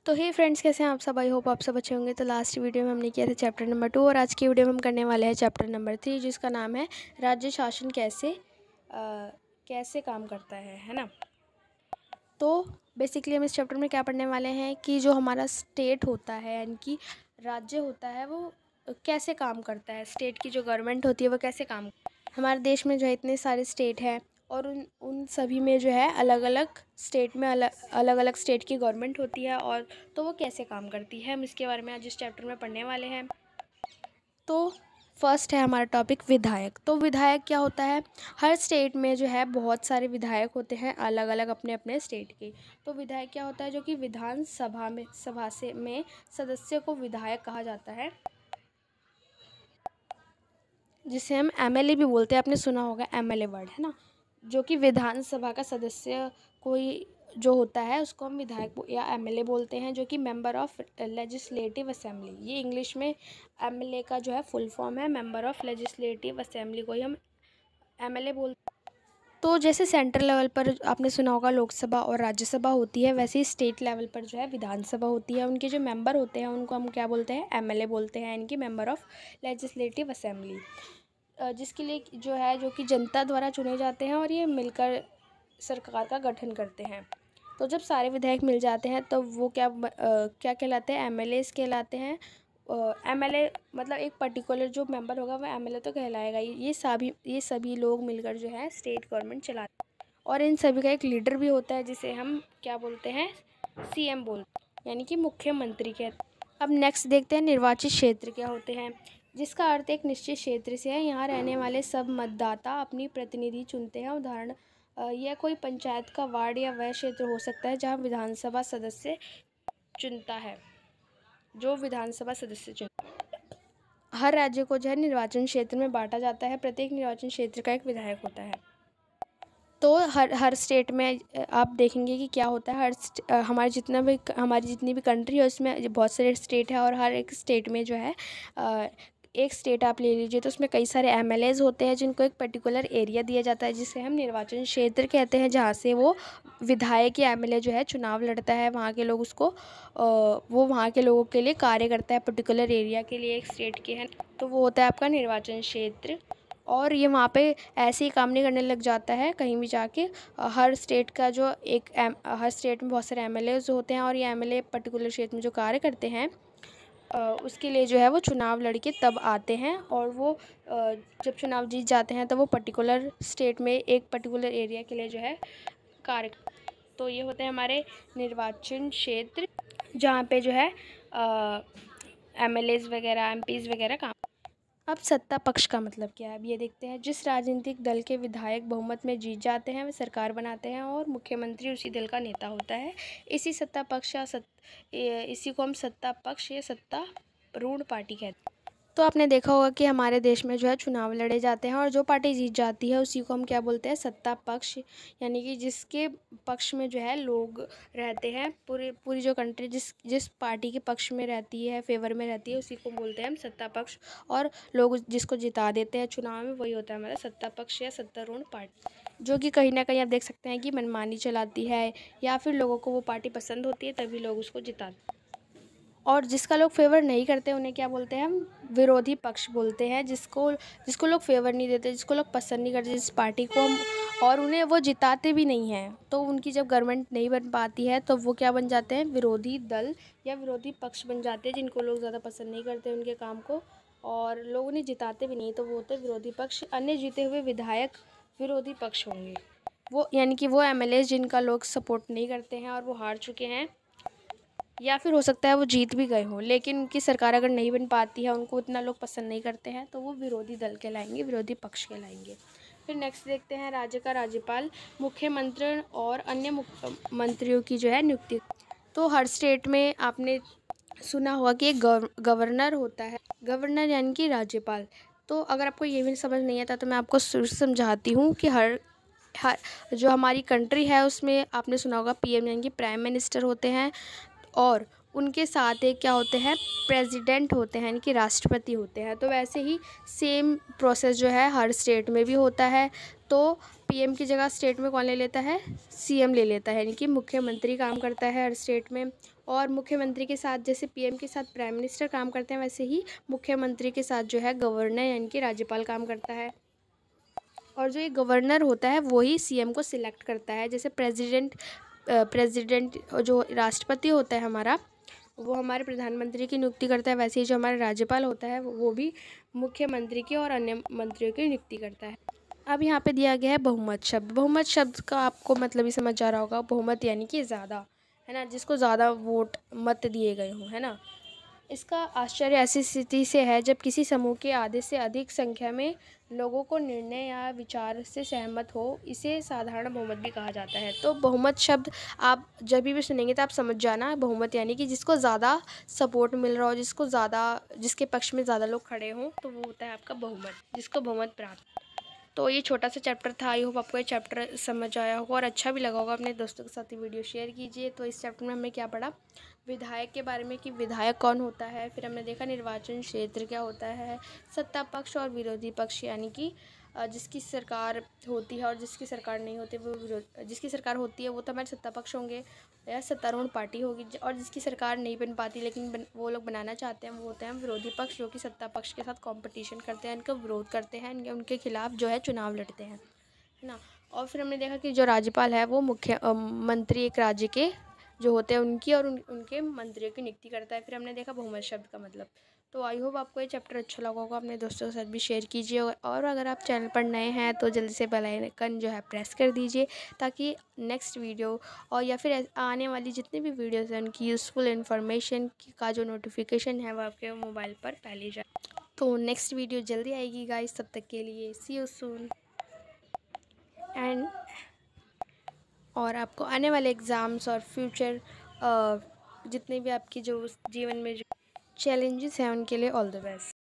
तो हे फ्रेंड्स, कैसे हैं आप सब। आई होप आप सब अच्छे होंगे। तो लास्ट वीडियो में हमने किया था चैप्टर नंबर 2 और आज की वीडियो में हम करने वाले हैं चैप्टर नंबर 3, जिसका नाम है राज्य शासन कैसे काम करता है ना। तो बेसिकली हम इस चैप्टर में क्या पढ़ने वाले हैं कि जो हमारा स्टेट होता है यानी कि राज्य होता है वो कैसे काम करता है। स्टेट की जो गवर्नमेंट होती है वो कैसे काम, हमारे देश में जो है इतने सारे स्टेट हैं और उन सभी में जो है अलग अलग स्टेट में अलग अलग स्टेट की गवर्नमेंट होती है और तो वो कैसे काम करती है, हम इसके बारे में आज इस चैप्टर में पढ़ने वाले हैं। तो फर्स्ट है हमारा टॉपिक विधायक। तो विधायक क्या होता है, हर स्टेट में जो है बहुत सारे विधायक होते हैं अलग अलग अपने अपने स्टेट के। तो विधायक क्या होता है, जो कि विधान सभा में सदस्य को विधायक कहा जाता है, जिसे हम एमएलए भी बोलते हैं। आपने सुना होगा एमएलए वर्ड, है ना। जो कि विधानसभा का सदस्य कोई जो होता है उसको हम विधायक या एमएलए बोलते हैं, जो कि मेंबर ऑफ लेजिस्लेटिव असेंबली। ये इंग्लिश में एमएलए का जो है फुल फॉर्म है, मेंबर ऑफ लेजिस्लेटिव असेंबली को ही हम एमएलए बोलते हैं। तो जैसे सेंट्रल लेवल पर आपने सुना होगा लोकसभा और राज्यसभा होती है, वैसे ही स्टेट लेवल पर जो है विधानसभा होती है। उनके जो मेंबर होते हैं उनको हम क्या बोलते हैं, एमएलए बोलते हैं, यानी कि मेंबर ऑफ लेजिस्लेटिव असेंबली, जिसके लिए जो कि जनता द्वारा चुने जाते हैं और ये मिलकर सरकार का गठन करते हैं। तो जब सारे विधायक मिल जाते हैं तो वो क्या कहलाते हैं, एमएलएस कहलाते हैं। एमएलए मतलब एक पर्टिकुलर जो मेंबर होगा वो एमएलए तो कहलाएगा ही। ये सभी लोग मिलकर जो है स्टेट गवर्नमेंट चलाते हैं और इन सभी का एक लीडर भी होता है, जिसे हम क्या बोलते हैं, सीएम बोलते हैं, यानी कि मुख्यमंत्री कहते हैं। अब नेक्स्ट देखते हैं निर्वाचित क्षेत्र क्या होते हैं, जिसका अर्थ एक निश्चित क्षेत्र से है। यहाँ रहने वाले सब मतदाता अपनी प्रतिनिधि चुनते हैं। उदाहरण, यह कोई पंचायत का वार्ड या वह क्षेत्र हो सकता है जहाँ विधानसभा सदस्य चुनता है, जो विधानसभा सदस्य चुनता है। हर राज्य को जो है निर्वाचन क्षेत्र में बांटा जाता है। प्रत्येक निर्वाचन क्षेत्र का एक विधायक होता है। तो हर स्टेट में आप देखेंगे कि क्या होता है, हमारी जितनी भी कंट्री है उसमें बहुत सारे स्टेट है और हर एक स्टेट में जो है एक स्टेट आप ले लीजिए तो उसमें कई सारे एमएलएज होते हैं जिनको एक पर्टिकुलर एरिया दिया जाता है, जिसे हम निर्वाचन क्षेत्र कहते हैं, जहाँ से वो विधायक या एमएलए जो है चुनाव लड़ता है। वहाँ के लोग वो वहाँ के लोगों के लिए कार्य करता है, पर्टिकुलर एरिया के लिए एक स्टेट के हैं, तो वो होता है आपका निर्वाचन क्षेत्र। और ये वहाँ पे ऐसे ही काम नहीं करने लग जाता है कहीं भी जाके। हर स्टेट में बहुत सारे एमएलएज होते हैं और ये एमएलए पर्टिकुलर क्षेत्र में जो कार्य करते हैं उसके लिए जो है वो चुनाव लड़के तब आते हैं और वो जब चुनाव जीत जाते हैं तो वो पर्टिकुलर स्टेट में एक पर्टिकुलर एरिया के लिए जो है कार्य। तो ये होते हैं हमारे निर्वाचन क्षेत्र, जहाँ पे जो है एमएलएज वगैरह एमपीज़ वगैरह काम। अब सत्ता पक्ष का मतलब क्या है, अब ये देखते हैं। जिस राजनीतिक दल के विधायक बहुमत में जीत जाते हैं वे सरकार बनाते हैं और मुख्यमंत्री उसी दल का नेता होता है। इसी को हम सत्ता पक्ष या सत्तारूढ़ पार्टी कहते हैं। तो आपने देखा होगा कि हमारे देश में जो है चुनाव लड़े जाते हैं और जो पार्टी जीत जाती है उसी को हम क्या बोलते हैं, सत्ता पक्ष, यानी कि जिसके पक्ष में जो है लोग रहते हैं। पूरी जो कंट्री जिस पार्टी के पक्ष में रहती है, फेवर में रहती है, उसी को बोलते हैं हम सत्ता पक्ष। और लोग जिसको जिता देते हैं चुनाव में वही होता है हमारा सत्ता पक्ष या सत्तारूढ़ पार्टी, जो कि कहीं ना कहीं आप देख सकते हैं कि मनमानी चलाती है या फिर लोगों को वो पार्टी पसंद होती है तभी लोग उसको जिताते हैं। और जिसका लोग फेवर नहीं करते उन्हें क्या बोलते हैं, हम विरोधी पक्ष बोलते हैं। जिसको लोग फेवर नहीं देते, जिसको लोग पसंद नहीं करते, जिस पार्टी को हम, और उन्हें वो जिताते भी नहीं हैं, तो उनकी जब गवर्नमेंट नहीं बन पाती है तो वो क्या बन जाते हैं, विरोधी दल या विरोधी पक्ष बन जाते हैं, जिनको लोग ज़्यादा पसंद नहीं करते उनके काम को और लोग उन्हें जिताते भी नहीं, तो वो होते हैं विरोधी पक्ष। अन्य जीते हुए विधायक विरोधी पक्ष होंगे, वो यानी कि वो एमएलए जिनका लोग सपोर्ट नहीं करते हैं और वो हार चुके हैं, या फिर हो सकता है वो जीत भी गए हों लेकिन उनकी सरकार अगर नहीं बन पाती है, उनको इतना लोग पसंद नहीं करते हैं, तो वो विरोधी दल कहलाएंगे, विरोधी पक्ष कहलाएंगे। फिर नेक्स्ट देखते हैं राज्य का राज्यपाल, मुख्यमंत्री और अन्य मंत्रियों की जो है नियुक्ति। तो हर स्टेट में आपने सुना होगा कि एक गवर्नर होता है, गवर्नर यानी कि राज्यपाल। तो अगर आपको ये भी समझ नहीं आता तो मैं आपको समझाती हूँ कि हर जो हमारी कंट्री है उसमें आपने सुना होगा पीएम यानी कि प्राइम मिनिस्टर होते हैं और उनके साथ एक क्या होते हैं, प्रेसिडेंट होते हैं, यानी कि राष्ट्रपति होते हैं। तो वैसे ही सेम प्रोसेस जो है हर स्टेट में भी होता है। तो पीएम की जगह स्टेट में कौन ले लेता है, सीएम ले लेता है, यानी कि मुख्यमंत्री काम करता है हर स्टेट में। और मुख्यमंत्री के साथ जैसे पीएम के साथ प्राइम मिनिस्टर काम करते हैं, वैसे ही मुख्यमंत्री के साथ जो है गवर्नर यानी कि राज्यपाल काम करता है। और जो ये गवर्नर होता है वही सीएम को सिलेक्ट करता है। जैसे प्रेसिडेंट जो राष्ट्रपति होता है हमारा, वो हमारे प्रधानमंत्री की नियुक्ति करता है, वैसे ही जो हमारा राज्यपाल होता है वो भी मुख्यमंत्री की और अन्य मंत्रियों की नियुक्ति करता है। अब यहाँ पे दिया गया है बहुमत शब्द। बहुमत शब्द का आपको मतलब ही समझ आ रहा होगा, बहुमत यानी कि ज़्यादा, है ना, जिसको ज़्यादा वोट मत दिए गए हों, है ना। इसका आश्चर्य ऐसी स्थिति से है जब किसी समूह के आधे से अधिक संख्या में लोगों को निर्णय या विचार से सहमत हो, इसे साधारण बहुमत भी कहा जाता है। तो बहुमत शब्द आप जब भी सुनेंगे तो आप समझ जाना, बहुमत यानी कि जिसको ज़्यादा सपोर्ट मिल रहा हो, जिसको ज़्यादा, जिसके पक्ष में ज़्यादा लोग खड़े हों, तो वो होता है आपका बहुमत, जिसको बहुमत प्राप्त। तो ये छोटा सा चैप्टर था। आई होप आपको ये चैप्टर समझ आया होगा और अच्छा भी लगा होगा। अपने दोस्तों के साथ ये वीडियो शेयर कीजिए। तो इस चैप्टर में हमने क्या पढ़ा, विधायक के बारे में कि विधायक कौन होता है। फिर हमने देखा निर्वाचन क्षेत्र क्या होता है, सत्ता पक्ष और विरोधी पक्ष, यानी कि जिसकी सरकार होती है और जिसकी सरकार नहीं होती वो विरोध, जिसकी सरकार होती है वो तो हमारे सत्ता पक्ष होंगे या सत्तारूढ़ पार्टी होगी, और जिसकी सरकार नहीं बन पाती लेकिन वो लोग बनाना चाहते हैं वो होते हैं विरोधी पक्ष, जो कि सत्ता पक्ष के साथ कंपटीशन करते हैं, इनका विरोध करते हैं, उनके खिलाफ जो है चुनाव लड़ते हैं, है ना। और फिर हमने देखा कि जो राज्यपाल है वो मंत्री एक राज्य के जो होते हैं उनकी और उनके मंत्रियों की नियुक्ति करता है। फिर हमने देखा बहुमत शब्द का मतलब। तो आई होप आपको ये चैप्टर अच्छा लगा होगा। अपने दोस्तों के साथ भी शेयर कीजिए, और अगर आप चैनल पर नए हैं तो जल्दी से बेल आइकन जो है प्रेस कर दीजिए, ताकि नेक्स्ट वीडियो और या फिर आने वाली जितनी भी वीडियोज़ हैं उनकी यूज़फुल इन्फॉर्मेशन का जो नोटिफिकेशन है वो आपके मोबाइल पर पहले जाए। तो नेक्स्ट वीडियो जल्दी आएगी गाइस, तब तक के लिए सी यू सून। एंड और आपको आने वाले एग्ज़ाम्स और फ्यूचर जितने भी आपकी जो जीवन में जो चैलेंजेस हैं उनके लिए ऑल द बेस्ट।